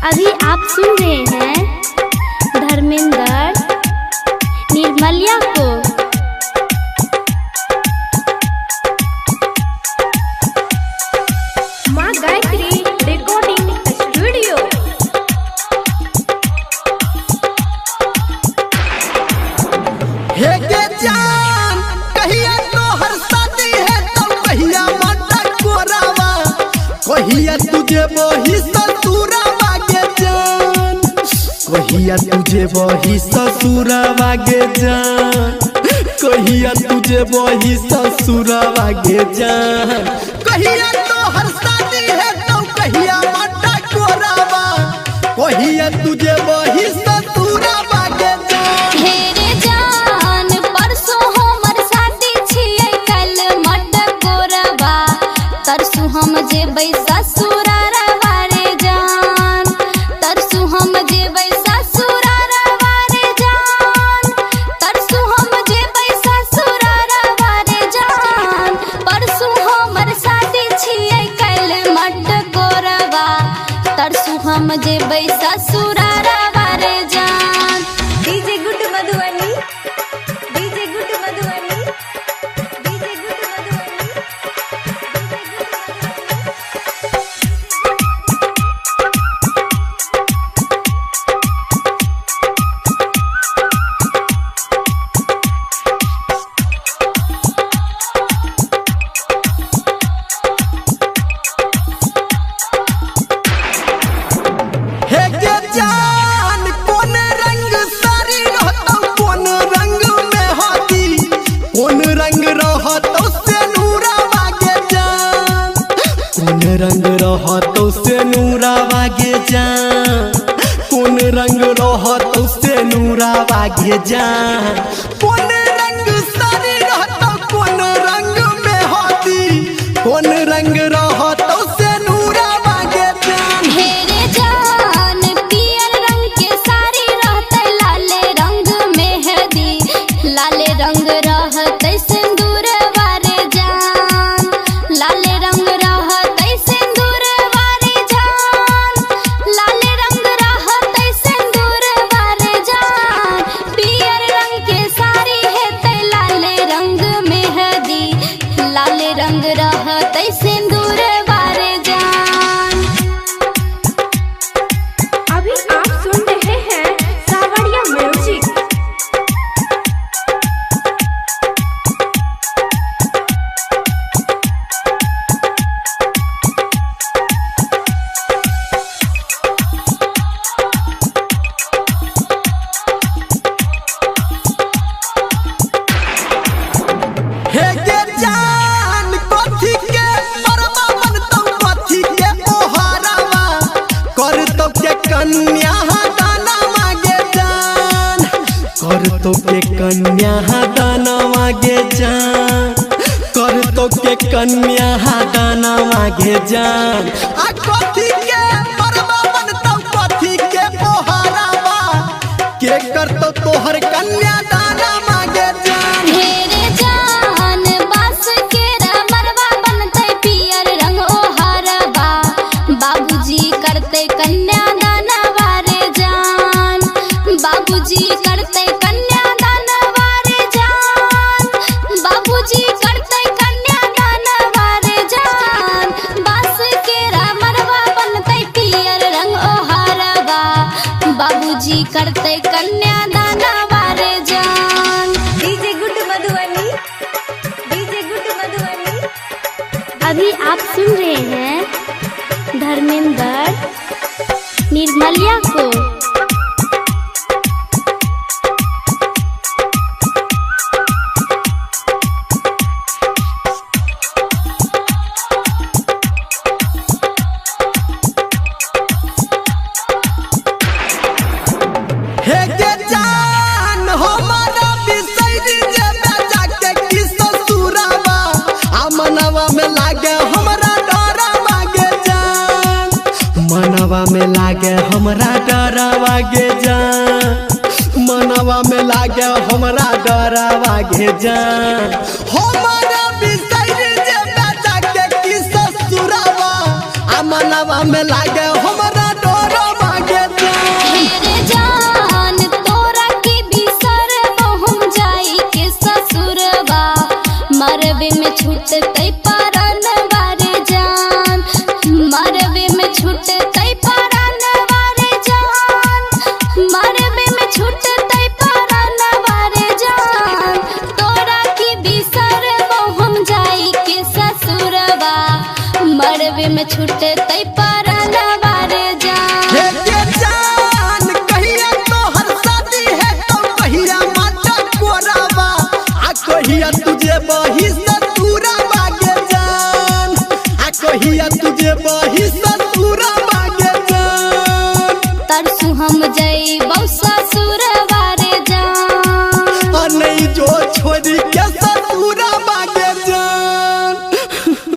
अभी आप सुन रहे हैं धर्मेंद्र निर्मलिया को। माँ गायत्री रिकॉर्डिंग स्टूडियो। हे के जान कहिया तो हर शादी है तो कहिया माता कोरावा, कहिया तुझे वही ससुरावा गे जान, कहिया तुझे वही ससुरावा गे जान, कहिया तुझे वही ससुरावा गे जान, कहिया तो हर शादी है तो कहिया माता कोरावा, कहिया तुझे वही ससुरावा गे जान। हेरे जान परसों हमर शादी छियै कल मट कोरबा, तरसू हम जेबै ससुरारवा रे जान, तरसू हम जेबै ससुरारवा रे जान, तरसू हम जेबै ससुरारवा रे जान, परसू हमर शादी छियै कल मट कोरबा, तरसू हम जेबै ससुरारवा रे जान। DJ good Madhubani, DJ good Madhubani, DJ good Madhubani. हे के जान कौन रंग सारी रहतो, कौन रंग में हाथी, कौन रंग रहतो से नूरावा गे जान, कौन रंग रहतो से नूरावा गे जान, कौन रंग रहतो से नूरावा गे जान, कौन रंग सारी रहतो, कौन रंग में हाथी, कौन रंग रहतो से नूरावा गे जान। हेरे जान पियर रंग के साड़ी रहते लाले रंग मेहंदी, लाले रंग रहते सिंदूर वारे जान, लाले रंग रहते सिंदूर वारे जान, लाले रंग रहते सिंदूर वारे जान, पियर रंग के साड़ी है लाले रंग मेहंदी, लाले रंग रहते सिंदूर वारे जान। अभी आप सुन रहे हैं सावरिया म्यूजिक। हे के जान कथी के मरवा बनतौ, कथी के पोहरावा करतौ के कन्या दानवा गे जान, करतौ के कन्या दानवा गे जान, करतौ के कन्या दानवा गे जान, आ कथी के मरवा बनतौ, कथी के पोहरावा के करतौ तोहर कन्या दानवा गे जान। हेरे जान बास के मरवा बनते पियर रंग ओहरबा, बाबूजी करते कन्यादानवा रे जान, बाबूजी करते कन्यादानवा रे जान, बाबूजी करते कन्यादानवा रे जान, बास के मरवा बनते पियर रंग ओहरबा, बाबूजी करते कन्यादानवा रे जान। DJ good Madhubani, DJ good Madhubani. अभी आप सुन रहे हैं धर्मेंद्र निर्मलिया को। हे के जान हमारा बिसैरी जेबे जाके की ससुरावा, आ मनवा में लागे हमरा डरवा गे जान, मनवा में लागे हमरा डरवा गे जान, मनवा में लागे हमरा डरवा गे जान, हमारा बिसैरी जेबे जाके की ससुरावा, आ मनवा में लागे हमरा डरवा बागे जान। हेरे जान तोरा के बिसर हम जाई के ससुरबा मरबे में छूटतै परान वारे जान मरबे में छूटतै परान वारे जान मरबे में छूटतै परान वारे जान तोरा के बिसर हम जाई के ससुरबा मरबे में छूटतै परान वारे जान। हे के जान कहिया तोहर शादी है तो कहिया माता कोराबा आ कहिया तुझे बही ससुरा बागे जान आ कहिया तुझे बही ससुरा बागे जान। तरसु हम जइबौ